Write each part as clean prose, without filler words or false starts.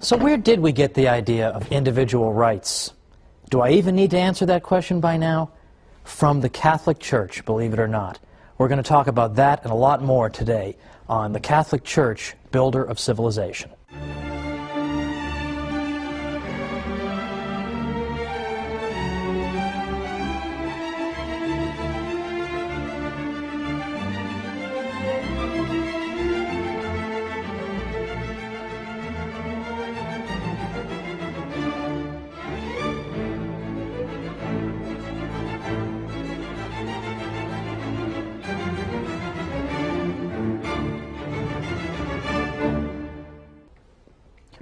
So where did we get the idea of individual rights? Do I even need to answer that question by now? From the Catholic Church, believe it or not. We're going to talk about that and a lot more today on the Catholic Church, Builder of Civilization.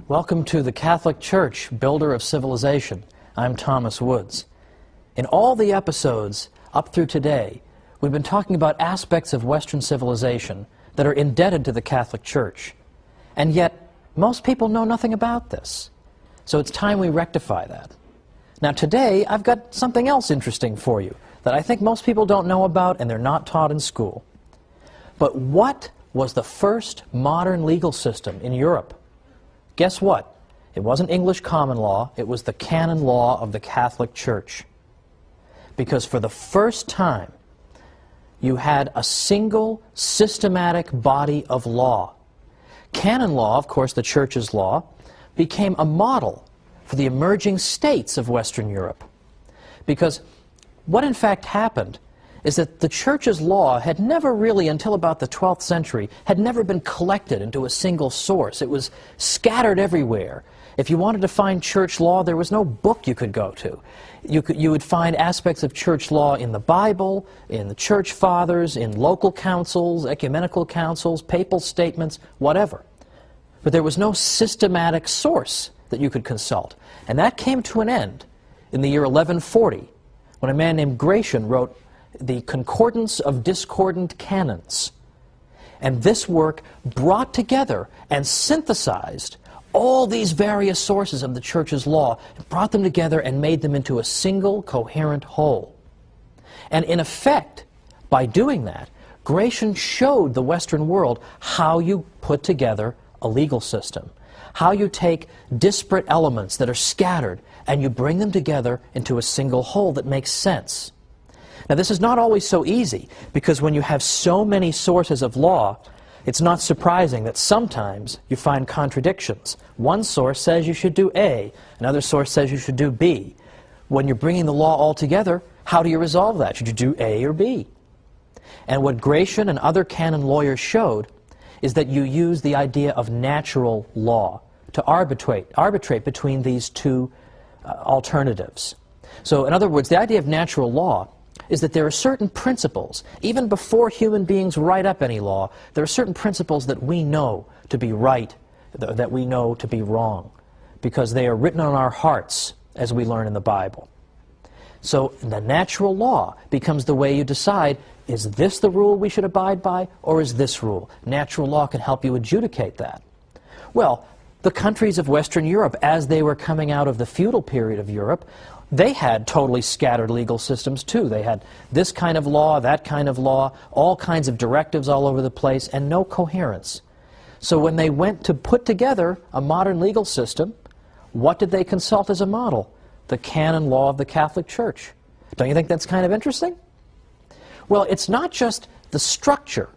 Welcome to the Catholic Church, Builder of Civilization. I'm Thomas Woods. In all the episodes up through today, we've been talking about aspects of Western civilization that are indebted to the Catholic Church. And yet, most people know nothing about this. So it's time we rectify that. Now today, I've got something else interesting for you that I think most people don't know about and they're not taught in school. But what was the first modern legal system in Europe? Guess what? It wasn't English common law, it was the canon law of the Catholic Church. Because for the first time, you had a single systematic body of law. Canon law, of course, the Church's law, became a model for the emerging states of Western Europe. Because what in fact happened is that the Church's law had never really, until about the 12th century, had never been collected into a single source. It was scattered everywhere. If you wanted to find church law, there was no book you could go to. You would find aspects of church law in the Bible, in the church fathers, in local councils, ecumenical councils, papal statements, whatever. But there was no systematic source that you could consult. And that came to an end in the year 1140, when a man named Gratian wrote the Concordance of Discordant Canons. And this work brought together and synthesized all these various sources of the Church's law, brought them together and made them into a single coherent whole. And in effect, by doing that, Gratian showed the Western world how you put together a legal system, how you take disparate elements that are scattered and you bring them together into a single whole that makes sense. Now, this is not always so easy, because when you have so many sources of law, it's not surprising that sometimes you find contradictions. One source says you should do A, another source says you should do B. When you're bringing the law all together, how do you resolve that? Should you do A or B? And what Gratian and other canon lawyers showed is that you use the idea of natural law to arbitrate between these two alternatives. So, in other words, the idea of natural law is that there are certain principles, even before human beings write up any law, there are certain principles that we know to be right, that we know to be wrong, because they are written on our hearts, as we learn in the Bible. So the natural law becomes the way you decide, is this the rule we should abide by, or is this rule? Natural law can help you adjudicate that. Well, the countries of Western Europe, as they were coming out of the feudal period of Europe, they had totally scattered legal systems too. They had this kind of law, that kind of law, all kinds of directives all over the place, and no coherence. So when they went to put together a modern legal system, what did they consult as a model? The canon law of the Catholic Church. Don't you think that's kind of interesting? Well, it's not just the structure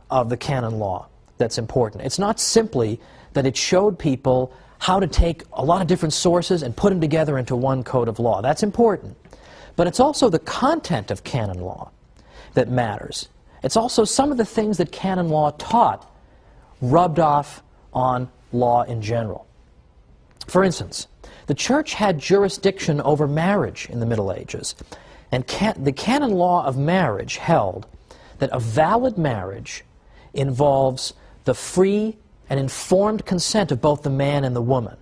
of the canon law that's important. It's not simply that it showed people how to take a lot of different sources and put them together into one code of law. That's important. But it's also the content of canon law that matters. It's also some of the things that canon law taught rubbed off on law in general. For instance, the Church had jurisdiction over marriage in the Middle Ages, and the canon law of marriage held that a valid marriage involves the free and informed consent of both the man and the woman.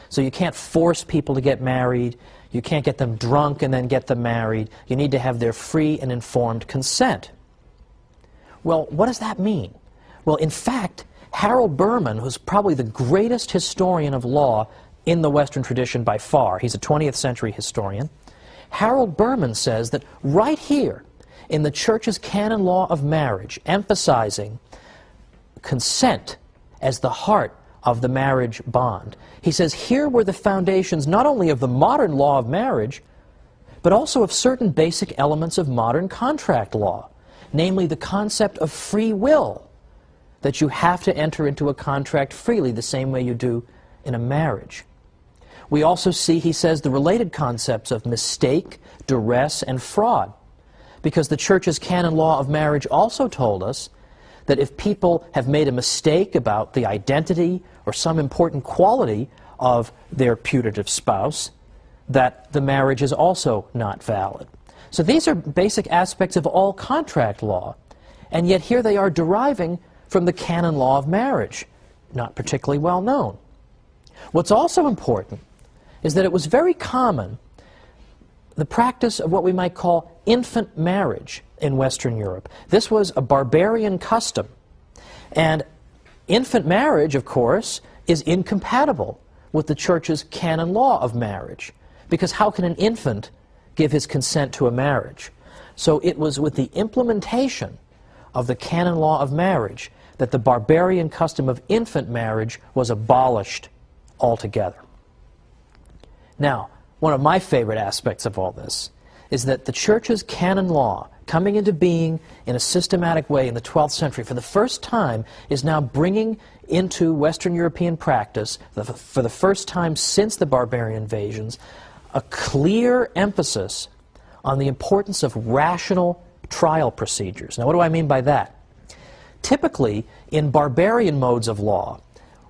So you can't force people to get married, you can't get them drunk and then get them married, you need to have their free and informed consent. Well, what does that mean? Well, in fact, Harold Berman, who's probably the greatest historian of law in the Western tradition by far, he's a 20th century historian, Harold Berman says that right here in the Church's canon law of marriage, emphasizing consent as the heart of the marriage bond. He says here were the foundations not only of the modern law of marriage, but also of certain basic elements of modern contract law, namely the concept of free will, that you have to enter into a contract freely the same way you do in a marriage. We also see, he says, the related concepts of mistake, duress, and fraud, because the Church's canon law of marriage also told us that if people have made a mistake about the identity or some important quality of their putative spouse, that the marriage is also not valid. So these are basic aspects of all contract law, and yet here they are deriving from the canon law of marriage, not particularly well known. What's also important is that it was very common, the practice of what we might call infant marriage in Western Europe. This was a barbarian custom, and infant marriage, of course, is incompatible with the Church's canon law of marriage, because how can an infant give his consent to a marriage? So it was with the implementation of the canon law of marriage that the barbarian custom of infant marriage was abolished altogether. Now, one of my favorite aspects of all this is that the Church's canon law, coming into being in a systematic way in the 12th century, for the first time is now bringing into Western European practice, for the first time since the barbarian invasions, a clear emphasis on the importance of rational trial procedures. Now, what do I mean by that? Typically, in barbarian modes of law,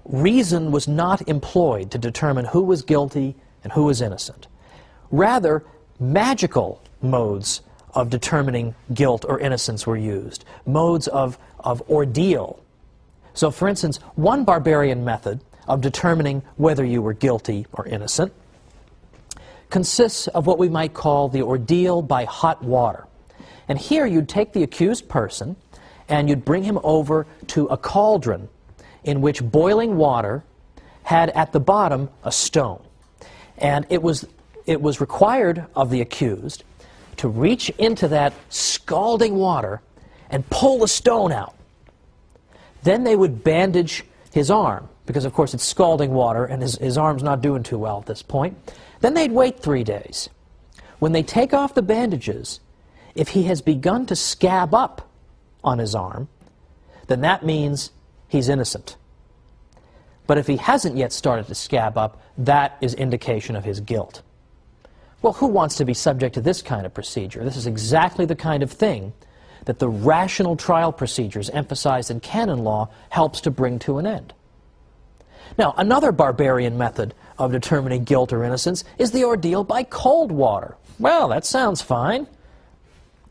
reason was not employed to determine who was guilty and who was innocent. Rather, magical modes of determining guilt or innocence were used, modes of ordeal. So, for instance, one barbarian method of determining whether you were guilty or innocent consists of what we might call the ordeal by hot water. And here you'd take the accused person and you'd bring him over to a cauldron in which boiling water had at the bottom a stone. And it was required of the accused to reach into that scalding water and pull the stone out. Then they would bandage his arm, because of course it's scalding water and his arm's not doing too well at this point. Then they'd wait 3 days. When they take off the bandages, if he has begun to scab up on his arm, then that means he's innocent. But if he hasn't yet started to scab up, that is indication of his guilt. Well, who wants to be subject to this kind of procedure? This is exactly the kind of thing that the rational trial procedures emphasized in canon law helps to bring to an end. Now, another barbarian method of determining guilt or innocence is the ordeal by cold water. Well, that sounds fine.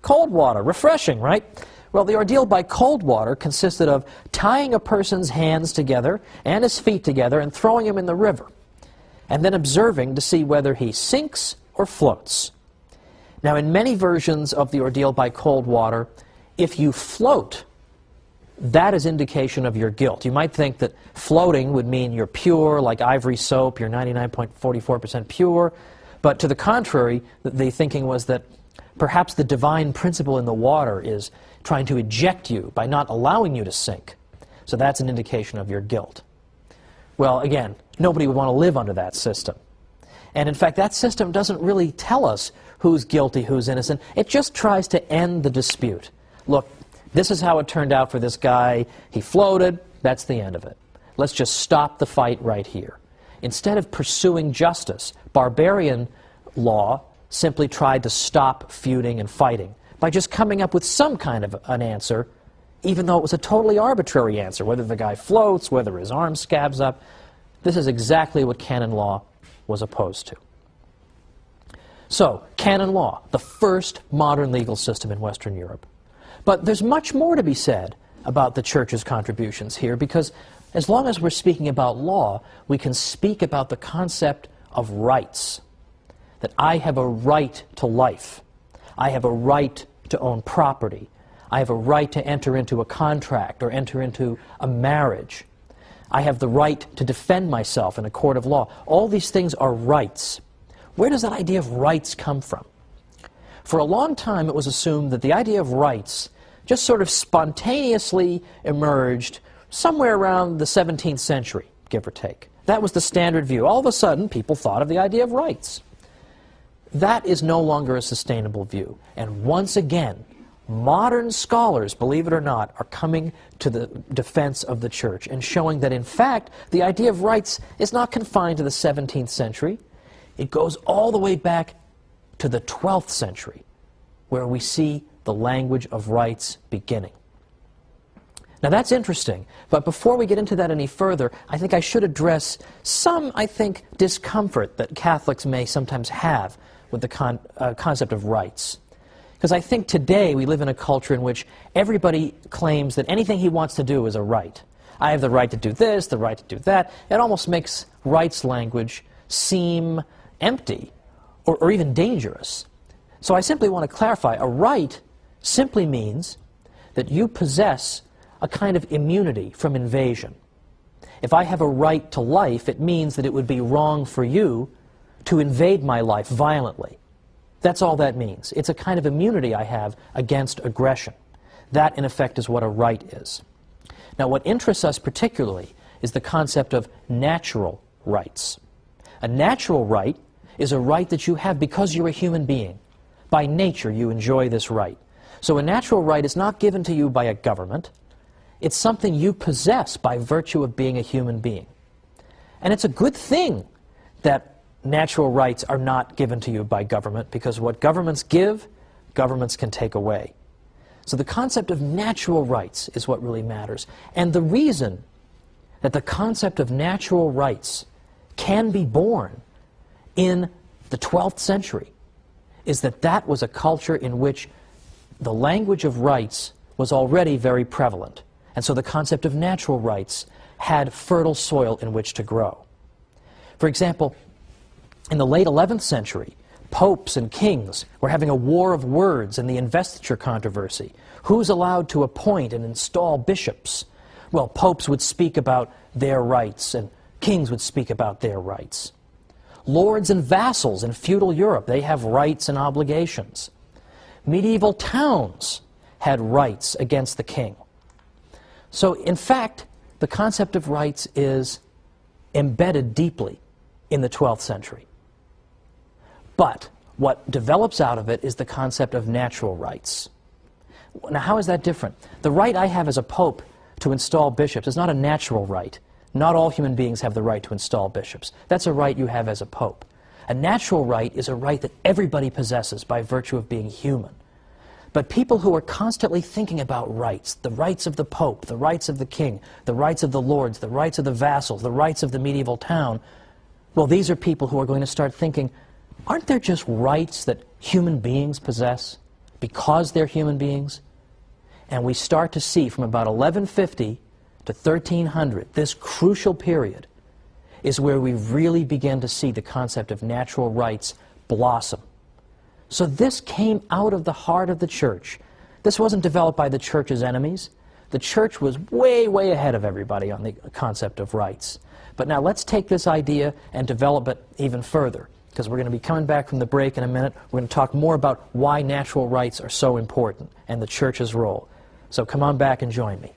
Cold water, refreshing, right? Well, the ordeal by cold water consisted of tying a person's hands together and his feet together and throwing him in the river, and then observing to see whether he sinks or floats. Now, in many versions of the ordeal by cold water, if you float, that is indication of your guilt. You might think that floating would mean you're pure, like ivory soap, you're 99.44% pure, but to the contrary, the thinking was that perhaps the divine principle in the water is trying to eject you by not allowing you to sink. So that's an indication of your guilt. Well, again, nobody would want to live under that system. And in fact, that system doesn't really tell us who's guilty, who's innocent. It just tries to end the dispute. Look, this is how it turned out for this guy. He floated. That's the end of it. Let's just stop the fight right here. Instead of pursuing justice, barbarian law simply tried to stop feuding and fighting by just coming up with some kind of an answer, even though it was a totally arbitrary answer, whether the guy floats, whether his arm scabs up. This is exactly what canon law was opposed to. So, canon law, the first modern legal system in Western Europe. But there's much more to be said about the Church's contributions here, because as long as we're speaking about law, we can speak about the concept of rights. That I have a right to life. I have a right to own property. I have a right to enter into a contract or enter into a marriage. I have the right to defend myself in a court of law. All these things are rights. Where does that idea of rights come from? For a long time, it was assumed that the idea of rights just sort of spontaneously emerged somewhere around the 17th century. give or take. That was the standard view. All of a sudden, people thought of the idea of rights. That is no longer a sustainable view. And once again, modern scholars, believe it or not, are coming to the defense of the Church and showing that, in fact, the idea of rights is not confined to the 17th century. It goes all the way back to the 12th century, where we see the language of rights beginning. Now that's interesting, but before we get into that any further, I think I should address some, I think, discomfort that Catholics may sometimes have with the concept of rights. Because I think today we live in a culture in which everybody claims that anything he wants to do is a right. I have the right to do this, the right to do that. It almost makes rights language seem empty or even dangerous. So I simply want to clarify, a right simply means that you possess a kind of immunity from invasion. If I have a right to life, it means that it would be wrong for you to invade my life violently. That's all that means. It's a kind of immunity I have against aggression. That, in effect, is what a right is. Now, what interests us particularly is the concept of natural rights. A natural right is a right that you have because you're a human being. By nature, you enjoy this right. So a natural right is not given to you by a government. It's something you possess by virtue of being a human being. And it's a good thing that natural rights are not given to you by government, because what governments give, governments can take away. So the concept of natural rights is what really matters. And the reason that the concept of natural rights can be born in the 12th century is that that was a culture in which the language of rights was already very prevalent. And so the concept of natural rights had fertile soil in which to grow. For example, in the late 11th century, popes and kings were having a war of words in the investiture controversy. Who's allowed to appoint and install bishops? Well, popes would speak about their rights, and kings would speak about their rights. Lords and vassals in feudal Europe, they have rights and obligations. Medieval towns had rights against the king. So, in fact, the concept of rights is embedded deeply in the 12th century. But what develops out of it is the concept of natural rights. Now, how is that different? The right I have as a pope to install bishops is not a natural right. Not all human beings have the right to install bishops. That's a right you have as a pope. A natural right is a right that everybody possesses by virtue of being human. But people who are constantly thinking about rights, the rights of the pope, the rights of the king, the rights of the lords, the rights of the vassals, the rights of the medieval town, well, these are people who are going to start thinking, aren't there just rights that human beings possess because they're human beings? And we start to see from about 1150 to 1300, this crucial period, is where we really begin to see the concept of natural rights blossom. So this came out of the heart of the Church. This wasn't developed by the Church's enemies. The Church was way, way ahead of everybody on the concept of rights. But now let's take this idea and develop it even further, because we're going to be coming back from the break in a minute. We're going to talk more about why natural rights are so important and the Church's role. So come on back and join me.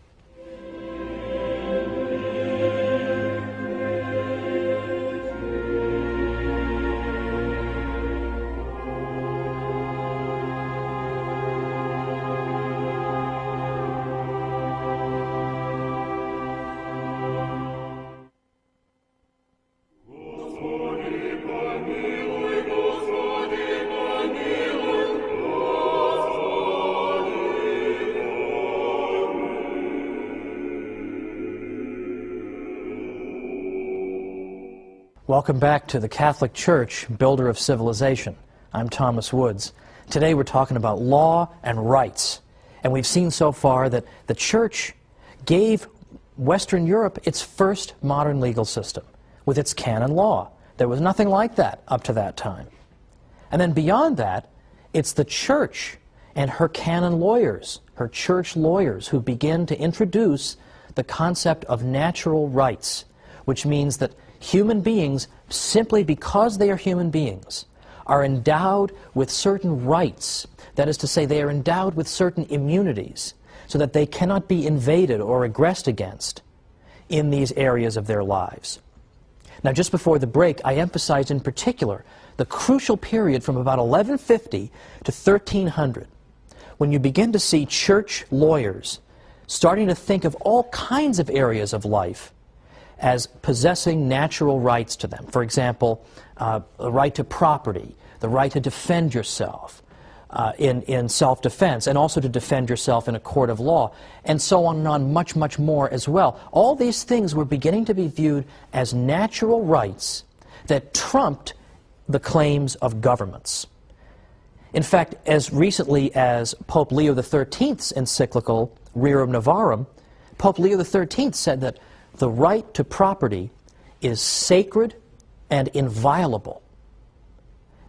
Welcome back to the Catholic Church, builder of civilization. I'm Thomas Woods. Today we're talking about law and rights. And we've seen so far that the Church gave Western Europe its first modern legal system with its canon law. There was nothing like that up to that time. And then beyond that, it's the Church and her canon lawyers, her church lawyers, who begin to introduce the concept of natural rights, which means that human beings, simply because they are human beings, are endowed with certain rights. That is to say, they are endowed with certain immunities so that they cannot be invaded or aggressed against in these areas of their lives. Now, just before the break, I emphasized in particular the crucial period from about 1150 to 1300, when you begin to see church lawyers starting to think of all kinds of areas of life as possessing natural rights to them. For example, the right to property, the right to defend yourself in self-defense, and also to defend yourself in a court of law, and so on and on, much, much more as well. All these things were beginning to be viewed as natural rights that trumped the claims of governments. In fact, as recently as Pope Leo XIII's encyclical, Rerum Novarum, Pope Leo XIII said that the right to property is sacred and inviolable.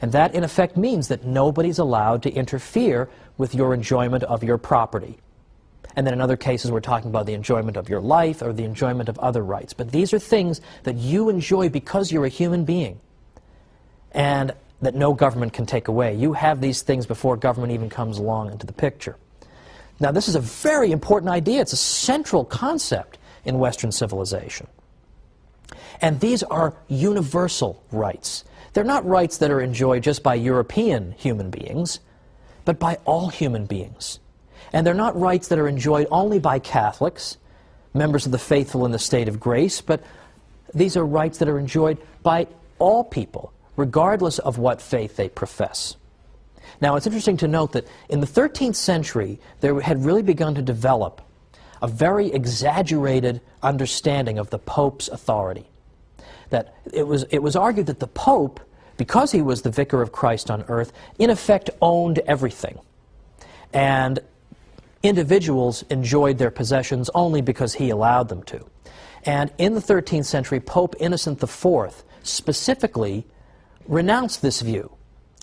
And that, in effect, means that nobody's allowed to interfere with your enjoyment of your property. And then in other cases, we're talking about the enjoyment of your life or the enjoyment of other rights. But these are things that you enjoy because you're a human being, and that no government can take away. You have these things before government even comes along into the picture. Now, this is a very important idea. It's a central concept in Western civilization. And these are universal rights. They're not rights that are enjoyed just by European human beings, but by all human beings. And they're not rights that are enjoyed only by Catholics, members of the faithful in the state of grace, but these are rights that are enjoyed by all people, regardless of what faith they profess. Now, it's interesting to note that in the 13th century, there had really begun to develop a very exaggerated understanding of the Pope's authority. That it was argued that the Pope, because he was the vicar of Christ on earth, in effect owned everything. And individuals enjoyed their possessions only because he allowed them to. And in the 13th century, Pope Innocent IV specifically renounced this view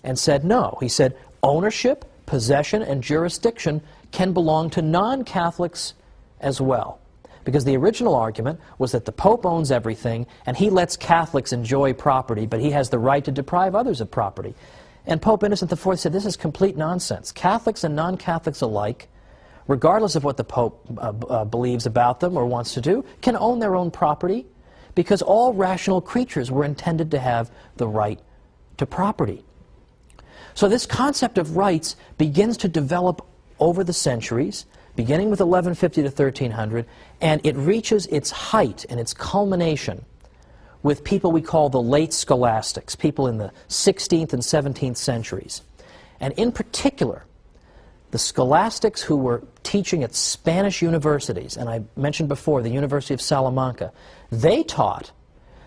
and said no. He said ownership, possession, and jurisdiction can belong to non-Catholics as well. Because the original argument was that the Pope owns everything and he lets Catholics enjoy property, but he has the right to deprive others of property. And Pope Innocent IV said this is complete nonsense. Catholics and non-Catholics alike, regardless of what the Pope believes about them or wants to do, can own their own property, because all rational creatures were intended to have the right to property. So this concept of rights begins to develop over the centuries, beginning with 1150 to 1300, and it reaches its height and its culmination with people we call the late scholastics, people in the 16th and 17th centuries. And in particular, the scholastics who were teaching at Spanish universities, and I mentioned before the University of Salamanca, they taught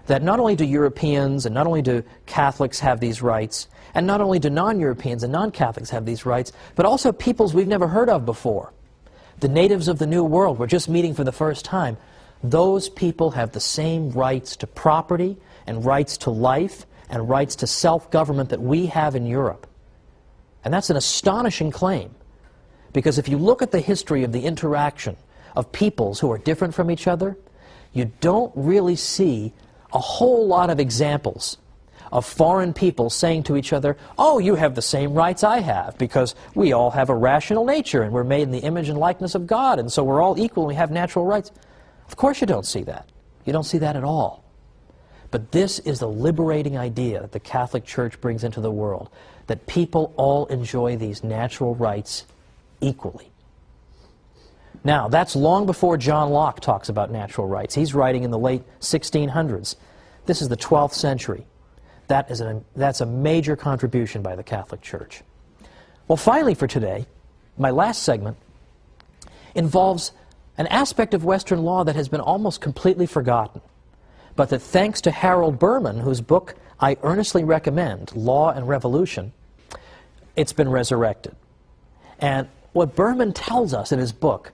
that not only do Europeans and not only do Catholics have these rights, and not only do non-Europeans and non-Catholics have these rights, but also peoples we've never heard of before. The natives of the New World, we're just meeting for the first time. Those people have the same rights to property and rights to life and rights to self-government that we have in Europe. And that's an astonishing claim, because if you look at the history of the interaction of peoples who are different from each other, you don't really see a whole lot of examples of foreign people saying to each other, oh, you have the same rights I have, because we all have a rational nature and we're made in the image and likeness of God, and so we're all equal and we have natural rights. Of course you don't see that. You don't see that at all. But this is the liberating idea that the Catholic Church brings into the world, that people all enjoy these natural rights equally. Now, that's long before John Locke talks about natural rights. He's writing in the late 1600s. This is the 12th century. That's a major contribution by the Catholic Church. Well, finally for today, my last segment involves an aspect of Western law that has been almost completely forgotten, but that thanks to Harold Berman, whose book I earnestly recommend, Law and Revolution, it's been resurrected. And what Berman tells us in his book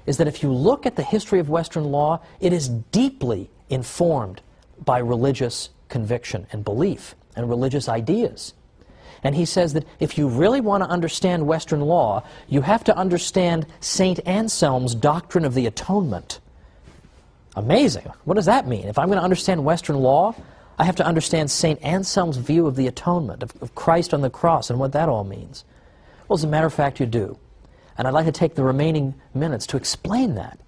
is that if you look at the history of Western law, it is deeply informed by religious conviction and belief and religious ideas. And he says that if you really want to understand Western law, you have to understand St. Anselm's doctrine of the atonement. Amazing. What does that mean? If I'm going to understand Western law, I have to understand St. Anselm's view of the atonement, of Christ on the cross, and what that all means. Well, as a matter of fact, you do. And I'd like to take the remaining minutes to explain that.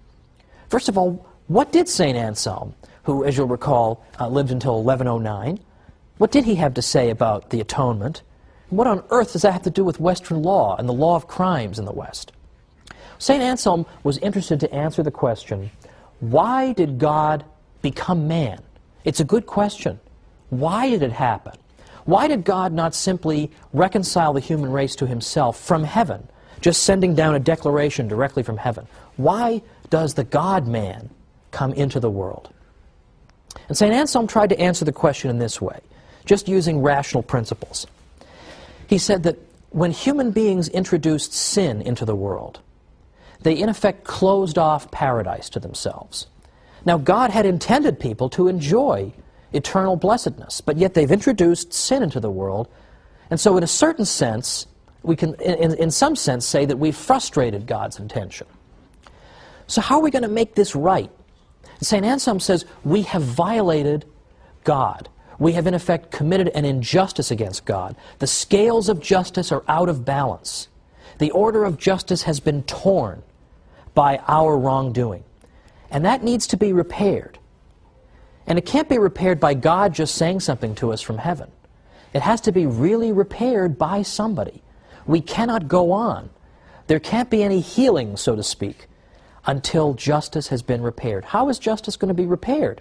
First of all, What did St. Anselm, who, as you'll recall, lived until 1109, what did he have to say about the atonement? What on earth does that have to do with Western law and the law of crimes in the West? St. Anselm was interested to answer the question, why did God become man? It's a good question. Why did it happen? Why did God not simply reconcile the human race to himself from heaven, just sending down a declaration directly from heaven? Why does the God-man come into the world? And St. Anselm tried to answer the question in this way, just using rational principles. He said that when human beings introduced sin into the world, they in effect closed off paradise to themselves. Now, God had intended people to enjoy eternal blessedness, but yet they've introduced sin into the world, and so in a certain sense, we can, in some sense, say that we've frustrated God's intention. So how are we going to make this right? St. Anselm says we have violated God. We have in effect committed an injustice against God. The scales of justice are out of balance. The order of justice has been torn by our wrongdoing. And that needs to be repaired. And it can't be repaired by God just saying something to us from heaven. It has to be really repaired by somebody. We cannot go on. There can't be any healing, so to speak, until justice has been repaired. How is justice going to be repaired?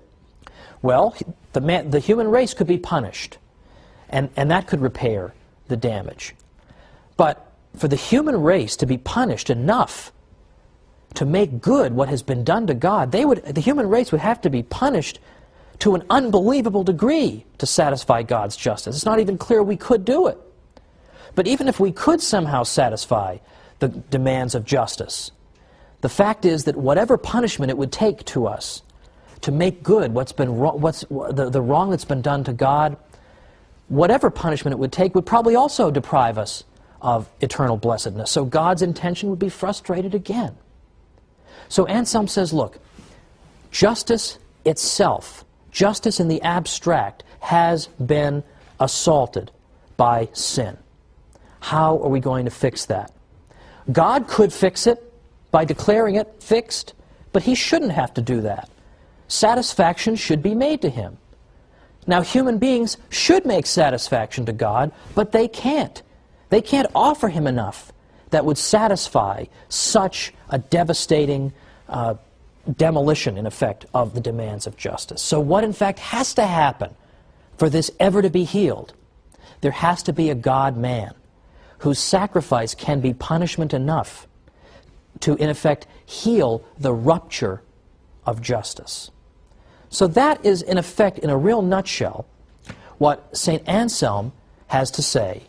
Well, the human race could be punished, and that could repair the damage. But for the human race to be punished enough to make good what has been done to God, the human race would have to be punished to an unbelievable degree to satisfy God's justice. It's not even clear we could do it. But even if we could somehow satisfy the demands of justice, the fact is that whatever punishment it would take to us to make good what's been the wrong that's been done to God, whatever punishment it would take would probably also deprive us of eternal blessedness. So God's intention would be frustrated again. So Anselm says, look, justice itself, justice in the abstract, has been assaulted by sin. How are we going to fix that? God could fix it by declaring it fixed, but he shouldn't have to do that. Satisfaction should be made to him. Now, human beings should make satisfaction to God, but they can't. They can't offer him enough that would satisfy such a devastating demolition, in effect, of the demands of justice. So what, in fact, has to happen for this ever to be healed? There has to be a God-man whose sacrifice can be punishment enough to, in effect, heal the rupture of justice. So that is, in effect, in a real nutshell, what St. Anselm has to say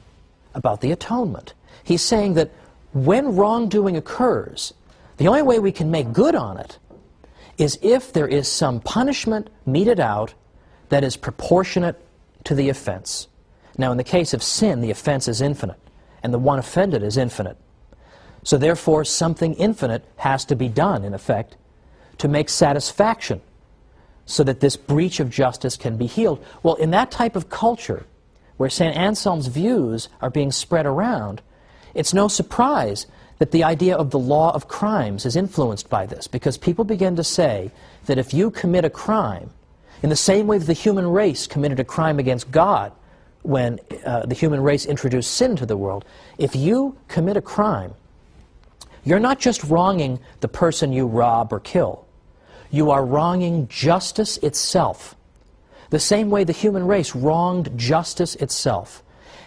about the atonement. He's saying that when wrongdoing occurs, the only way we can make good on it is if there is some punishment meted out that is proportionate to the offense. Now, in the case of sin, the offense is infinite, and the one offended is infinite. So therefore, something infinite has to be done, in effect, to make satisfaction so that this breach of justice can be healed. Well, in that type of culture, where St. Anselm's views are being spread around, it's no surprise that the idea of the law of crimes is influenced by this, because people begin to say that if you commit a crime, in the same way that the human race committed a crime against God when the human race introduced sin to the world, if you commit a crime, you're not just wronging the person you rob or kill. You are wronging justice itself. The same way the human race wronged justice itself.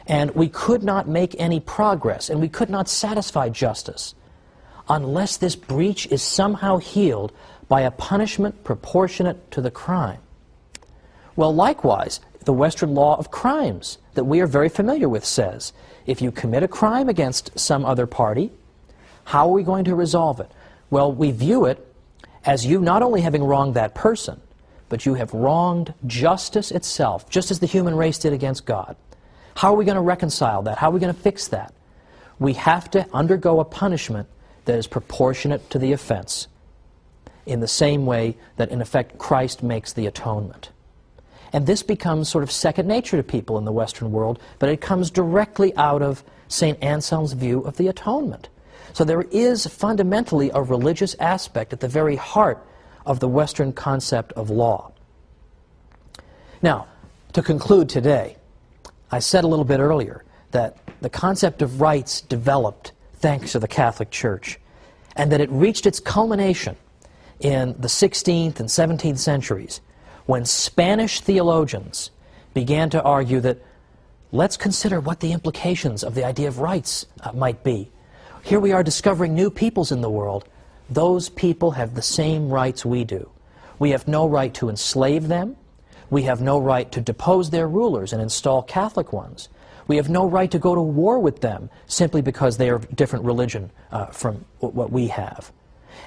And we could not make any progress, and we could not satisfy justice unless this breach is somehow healed by a punishment proportionate to the crime. Well, likewise, the Western law of crimes that we are very familiar with says, if you commit a crime against some other party, how are we going to resolve it? Well, we view it as you not only having wronged that person, but you have wronged justice itself, just as the human race did against God. How are we going to reconcile that? How are we going to fix that? We have to undergo a punishment that is proportionate to the offense, in the same way that, in effect, Christ makes the atonement. And this becomes sort of second nature to people in the Western world, but it comes directly out of St. Anselm's view of the atonement. So there is fundamentally a religious aspect at the very heart of the Western concept of law. Now, to conclude today, I said a little bit earlier that the concept of rights developed thanks to the Catholic Church, and that it reached its culmination in the 16th and 17th centuries when Spanish theologians began to argue that let's consider what the implications of the idea of rights might be. Here we are discovering new peoples in the world. Those people have the same rights we do. We have no right to enslave them. We have no right to depose their rulers and install Catholic ones. We have no right to go to war with them simply because they are a different religion from what we have.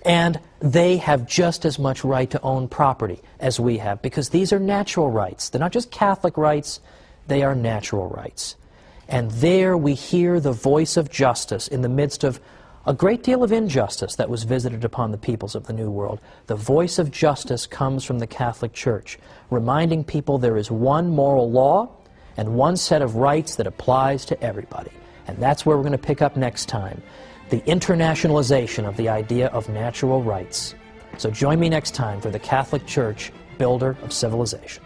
And they have just as much right to own property as we have, because these are natural rights. They're not just Catholic rights, they are natural rights. And there we hear the voice of justice in the midst of a great deal of injustice that was visited upon the peoples of the New World. The voice of justice comes from the Catholic Church, reminding people there is one moral law and one set of rights that applies to everybody. And that's where we're going to pick up next time, the internationalization of the idea of natural rights. So join me next time for the Catholic Church, Builder of Civilization.